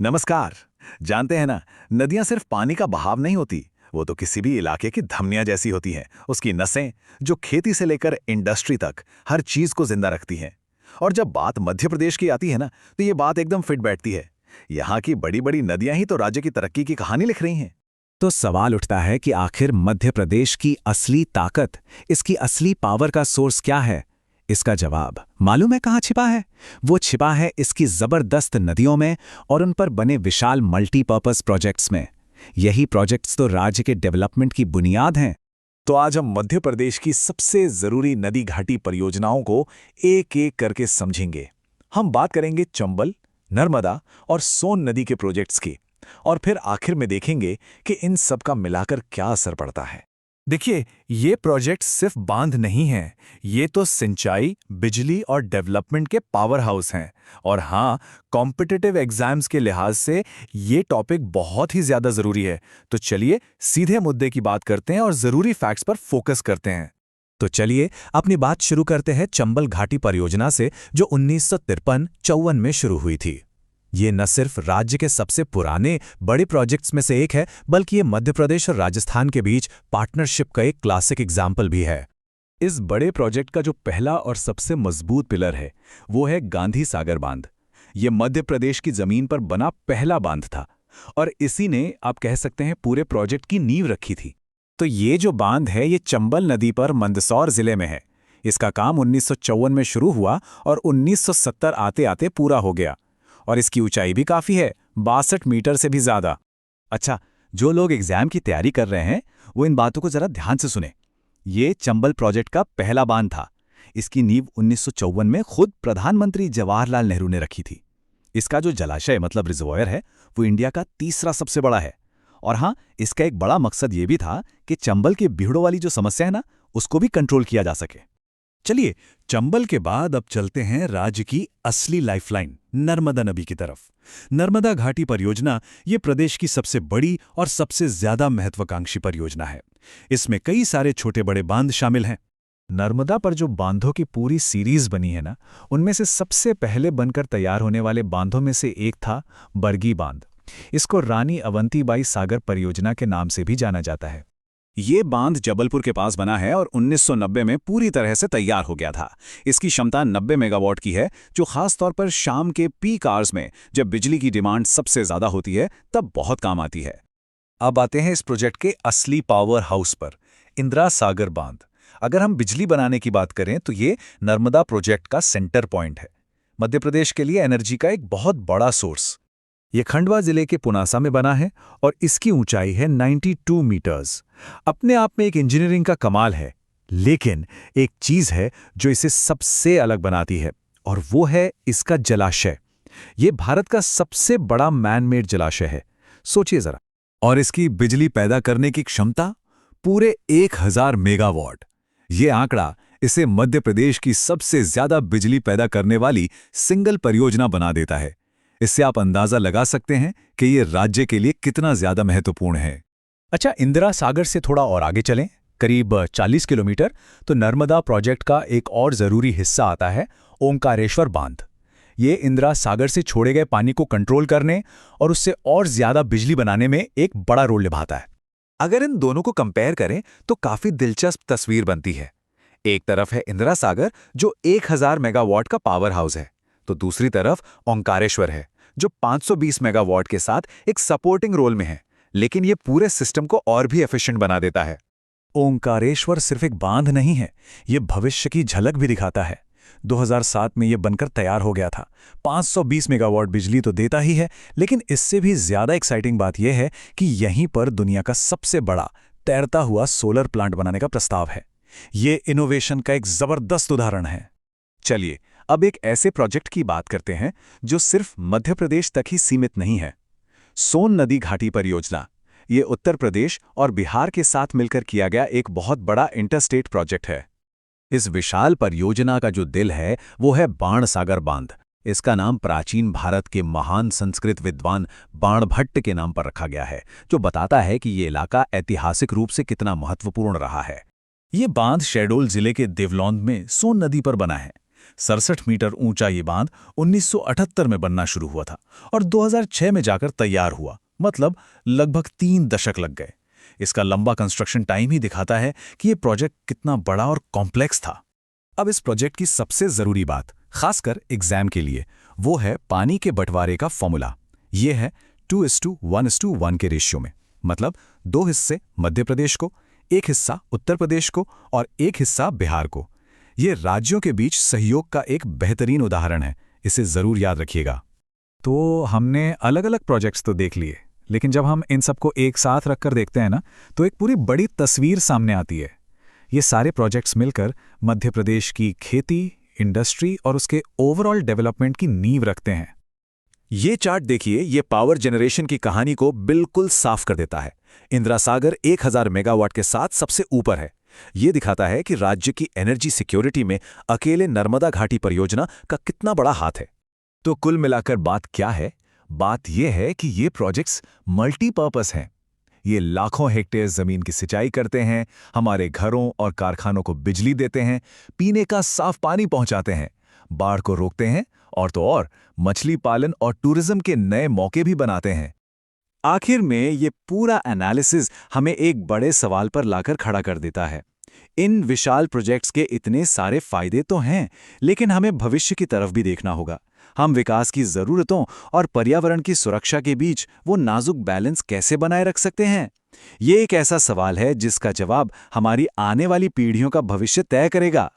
नमस्कार। जानते हैं ना, नदियां सिर्फ पानी का बहाव नहीं होती, वो तो किसी भी इलाके की धमनियां जैसी होती हैं। उसकी नसें, जो खेती से लेकर इंडस्ट्री तक हर चीज को जिंदा रखती हैं। और जब बात मध्य प्रदेश की आती है ना, तो ये बात एकदम फिट बैठती है। यहाँ की बड़ी बड़ी नदियां ही तो राज्य की तरक्की की कहानी लिख रही हैं। तो सवाल उठता है कि आखिर मध्य प्रदेश की असली ताकत, इसकी असली पावर का सोर्स क्या है? इसका जवाब मालूम है कहाँ छिपा है? वो छिपा है इसकी जबरदस्त नदियों में और उन पर बने विशाल मल्टीपर्पज प्रोजेक्ट्स में। यही प्रोजेक्ट्स तो राज्य के डेवलपमेंट की बुनियाद हैं। तो आज हम मध्य प्रदेश की सबसे जरूरी नदी घाटी परियोजनाओं को एक एक करके समझेंगे। हम बात करेंगे चंबल, नर्मदा और सोन नदी के प्रोजेक्ट्स की, और फिर आखिर में देखेंगे कि इन सब का मिलाकर क्या असर पड़ता है। देखिए, ये प्रोजेक्ट सिर्फ बांध नहीं हैं, ये तो सिंचाई, बिजली और डेवलपमेंट के पावर हाउस हैं। और हाँ, कॉम्पिटिटिव एग्जाम्स के लिहाज से ये टॉपिक बहुत ही ज्यादा जरूरी है। तो चलिए सीधे मुद्दे की बात करते हैं और जरूरी फैक्ट्स पर फोकस करते हैं। तो चलिए अपनी बात शुरू करते हैं चंबल घाटी परियोजना से, जो 1953-54 में शुरू हुई थी। ये न सिर्फ राज्य के सबसे पुराने बड़े प्रोजेक्ट्स में से एक है, बल्कि ये मध्य प्रदेश और राजस्थान के बीच पार्टनरशिप का एक क्लासिक एग्जाम्पल भी है। इस बड़े प्रोजेक्ट का जो पहला और सबसे मजबूत पिलर है, वो है गांधी सागर बांध। ये मध्य प्रदेश की जमीन पर बना पहला बांध था, और इसी ने, आप कह सकते हैं, पूरे प्रोजेक्ट की नींव रखी थी। तो ये जो बांध है, ये चंबल नदी पर मंदसौर जिले में है। इसका काम 1954 में शुरू हुआ और 1970 आते आते पूरा हो गया। और इसकी ऊंचाई भी काफी है, 62 मीटर से भी ज्यादा। अच्छा, जो लोग एग्जाम की तैयारी कर रहे हैं, वो इन बातों को जरा ध्यान से सुने। ये चंबल प्रोजेक्ट का पहला बांध था। इसकी नींव 1954 में खुद प्रधानमंत्री जवाहरलाल नेहरू ने रखी थी। इसका जो जलाशय मतलब रिजर्वॉयर है, वो इंडिया का तीसरा सबसे बड़ा है। और हाँ, इसका एक बड़ा मकसद ये भी था कि चंबल के बीहड़ों वाली जो समस्या है ना, उसको भी कंट्रोल किया जा सके। चलिए, चंबल के बाद अब चलते हैं राज्य की असली लाइफलाइन नर्मदा नदी की तरफ। नर्मदा घाटी परियोजना ये प्रदेश की सबसे बड़ी और सबसे ज्यादा महत्वाकांक्षी परियोजना है। इसमें कई सारे छोटे बड़े बांध शामिल हैं। नर्मदा पर जो बांधों की पूरी सीरीज बनी है ना, उनमें से सबसे पहले बनकर तैयार होने वाले बांधों में से एक था बरगी बांध। इसको रानी अवंतीबाई सागर परियोजना के नाम से भी जाना जाता है। ये बांध जबलपुर के पास बना है और 1990 में पूरी तरह से तैयार हो गया था। इसकी क्षमता 90 मेगावाट की है, जो खास तौर पर शाम के पीक आवर्स में, जब बिजली की डिमांड सबसे ज्यादा होती है, तब बहुत काम आती है। अब आते हैं इस प्रोजेक्ट के असली पावर हाउस पर, इंदिरा सागर बांध। अगर हम बिजली बनाने की बात करें, तो ये नर्मदा प्रोजेक्ट का सेंटर पॉइंट है। मध्य प्रदेश के लिए एनर्जी का एक बहुत बड़ा सोर्स। ये खंडवा जिले के पुनासा में बना है और इसकी ऊंचाई है 92 मीटर्स। अपने आप में एक इंजीनियरिंग का कमाल है, लेकिन एक चीज है जो इसे सबसे अलग बनाती है, और वो है इसका जलाशय। ये भारत का सबसे बड़ा मैन मेड जलाशय है, सोचिए जरा। और इसकी बिजली पैदा करने की क्षमता पूरे 1000 मेगावाट। ये आंकड़ा इसे मध्य प्रदेश की सबसे ज्यादा बिजली पैदा करने वाली सिंगल परियोजना बना देता है। इससे आप अंदाजा लगा सकते हैं कि ये राज्य के लिए कितना ज्यादा महत्वपूर्ण है। अच्छा, इंदिरा सागर से थोड़ा और आगे चलें, करीब 40 किलोमीटर, तो नर्मदा प्रोजेक्ट का एक और जरूरी हिस्सा आता है ओंकारेश्वर बांध। ये इंदिरा सागर से छोड़े गए पानी को कंट्रोल करने और उससे और ज्यादा बिजली बनाने में एक बड़ा रोल निभाता है। अगर इन दोनों को कंपेयर करें, तो काफी दिलचस्प तस्वीर बनती है। एक तरफ है इंदिरा सागर, जो 1000 मेगावाट का पावर हाउस है, तो दूसरी तरफ ओंकारेश्वर है, जो 520 मेगावाट के साथ एक सपोर्टिंग रोल में है, लेकिन ये पूरे सिस्टम को और भी एफिशिएंट बना देता है। ओंकारेश्वर सिर्फ एक बांध नहीं है, ये भविष्य की झलक भी दिखाता है। 2007 में ये बनकर तैयार हो गया था। 520 मेगावाट बिजली तो देता ही है, लेकिन इससे भी ज्यादा एक्साइटिंग बात यह है कि यहीं पर दुनिया का सबसे बड़ा तैरता हुआ सोलर प्लांट बनाने का प्रस्ताव है। ये इनोवेशन का एक जबरदस्त उदाहरण है। चलिए, अब एक ऐसे प्रोजेक्ट की बात करते हैं जो सिर्फ मध्य प्रदेश तक ही सीमित नहीं है। सोन नदी घाटी परियोजना। ये उत्तर प्रदेश और बिहार के साथ मिलकर किया गया एक बहुत बड़ा इंटरस्टेट प्रोजेक्ट है। इस विशाल परियोजना का जो दिल है, वो है बाणसागर बांध। इसका नाम प्राचीन भारत के महान संस्कृत विद्वान बाणभट्ट के नाम पर रखा गया है, जो बताता है कि ये इलाका ऐतिहासिक रूप से कितना महत्वपूर्ण रहा है। ये बांध शहडोल जिले के देवलौंद में सोन नदी पर बना है। 67 मीटर ऊंचा ये बांध 1978 में बनना शुरू हुआ था और 2006 में जाकर तैयार हुआ, मतलब लगभग 3 दशक लग गए। इसका लंबा कंस्ट्रक्शन टाइम ही दिखाता है कि ये प्रोजेक्ट कितना बड़ा और कॉम्प्लेक्स था। अब इस प्रोजेक्ट की सबसे जरूरी बात, खासकर एग्जाम के लिए, वो है पानी के बंटवारे का फॉर्मूला। ये है 2:1:1 के रेशियो में, मतलब 2 हिस्से मध्य प्रदेश को, 1 हिस्सा उत्तर प्रदेश को और 1 हिस्सा बिहार को। ये राज्यों के बीच सहयोग का एक बेहतरीन उदाहरण है, इसे जरूर याद रखिएगा। तो हमने अलग अलग प्रोजेक्ट्स तो देख लिए, लेकिन जब हम इन सबको एक साथ रखकर देखते हैं ना, तो एक पूरी बड़ी तस्वीर सामने आती है। ये सारे प्रोजेक्ट्स मिलकर मध्य प्रदेश की खेती, इंडस्ट्री और उसके ओवरऑल डेवलपमेंट की नींव रखते हैं। ये चार्ट देखिए, ये पावर जनरेशन की कहानी को बिल्कुल साफ कर देता है। इंदिरा सागर 1000 मेगावाट के साथ सबसे ऊपर है। ये दिखाता है कि राज्य की एनर्जी सिक्योरिटी में अकेले नर्मदा घाटी परियोजना का कितना बड़ा हाथ है। तो कुल मिलाकर बात क्या है? बात यह है कि ये प्रोजेक्ट्स मल्टीपर्पस हैं। ये लाखों हेक्टेयर जमीन की सिंचाई करते हैं, हमारे घरों और कारखानों को बिजली देते हैं, पीने का साफ पानी पहुंचाते हैं, बाढ़ को रोकते हैं और तो और मछली पालन और टूरिज्म के नए मौके भी बनाते हैं। आखिर में ये पूरा एनालिसिस हमें एक बड़े सवाल पर लाकर खड़ा कर देता है। इन विशाल प्रोजेक्ट्स के इतने सारे फायदे तो हैं, लेकिन हमें भविष्य की तरफ भी देखना होगा। हम विकास की जरूरतों और पर्यावरण की सुरक्षा के बीच वो नाजुक बैलेंस कैसे बनाए रख सकते हैं? ये एक ऐसा सवाल है जिसका जवाब हमारी आने वाली पीढ़ियों का भविष्य तय करेगा।